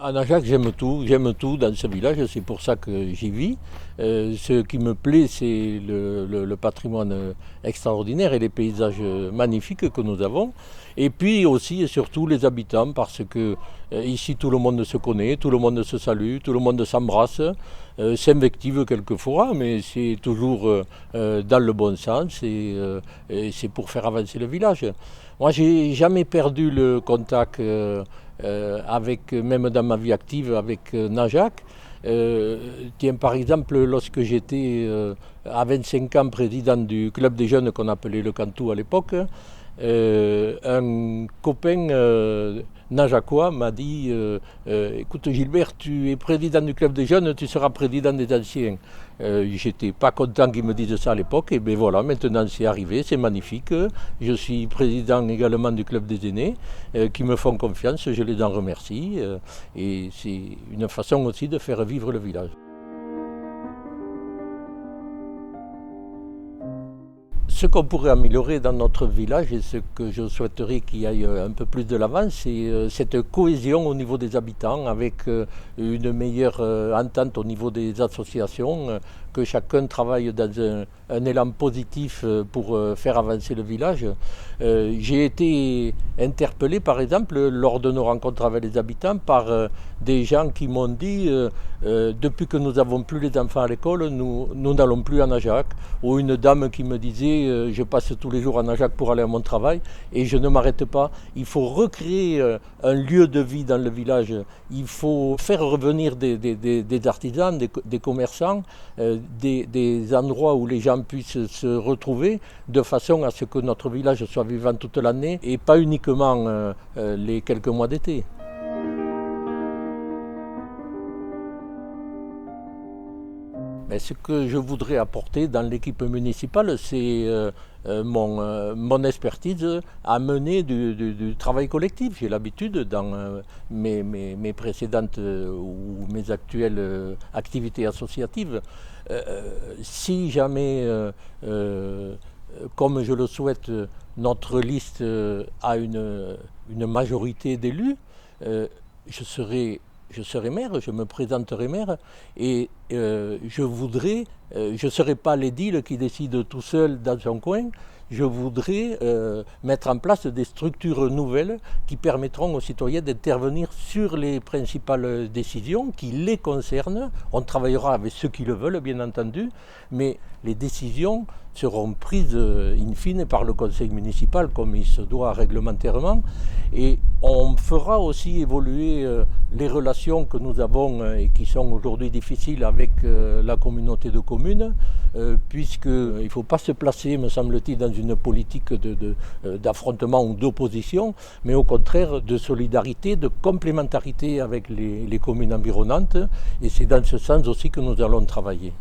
À Najac, j'aime tout dans ce village, c'est pour ça que j'y vis. Ce qui me plaît, c'est le patrimoine extraordinaire et les paysages magnifiques que nous avons. Et puis aussi et surtout les habitants, parce que ici tout le monde se connaît, tout le monde se salue, tout le monde s'embrasse, s'invective quelquefois, mais c'est toujours dans le bon sens et c'est pour faire avancer le village. Moi, j'ai jamais perdu le contact avec, même dans ma vie active, avec Najac. Tiens, par exemple, lorsque j'étais à 25 ans président du club des jeunes qu'on appelait le Cantou à l'époque, un copain najacois m'a dit écoute Gilbert, tu es président du club des jeunes, tu seras président des anciens. J'étais pas content qu'il me dise ça à l'époque, et bien voilà, maintenant c'est arrivé, c'est magnifique. Je suis président également du club des aînés, qui me font confiance, je les en remercie, et c'est une façon aussi de faire vivre le village. Ce qu'on pourrait améliorer dans notre village et ce que je souhaiterais qu'il aille un peu plus de l'avant, c'est cette cohésion au niveau des habitants avec une meilleure entente au niveau des associations, que chacun travaille dans un élan positif pour faire avancer le village. J'ai été interpellé par exemple lors de nos rencontres avec les habitants par des gens qui m'ont dit depuis que nous n'avons plus les enfants à l'école, nous n'allons plus à Najac, ou une dame qui me disait je passe tous les jours à Najac pour aller à mon travail et je ne m'arrête pas. Il faut recréer un lieu de vie dans le village, il faut faire revenir des artisans, des commerçants, des endroits où les gens puissent se retrouver de façon à ce que notre village soit vivant toute l'année et pas uniquement les quelques mois d'été. Mais ce que je voudrais apporter dans l'équipe municipale, c'est mon expertise à mener du travail collectif. J'ai l'habitude dans mes précédentes ou mes actuelles activités associatives. Si jamais, comme je le souhaite, notre liste a une majorité d'élus, je serai maire, je me présenterai maire et je ne serai pas l'édile qui décide tout seul dans son coin, je voudrais mettre en place des structures nouvelles qui permettront aux citoyens d'intervenir sur les principales décisions qui les concernent. On travaillera avec ceux qui le veulent, bien entendu, mais les décisions seront prises in fine par le conseil municipal comme il se doit réglementairement, et on fera aussi évoluer les relations que nous avons et qui sont aujourd'hui difficiles avec la communauté de communes, puisqu'il ne faut pas se placer, me semble-t-il, dans une politique d'affrontement ou d'opposition, mais au contraire de solidarité, de complémentarité avec les communes environnantes, et c'est dans ce sens aussi que nous allons travailler.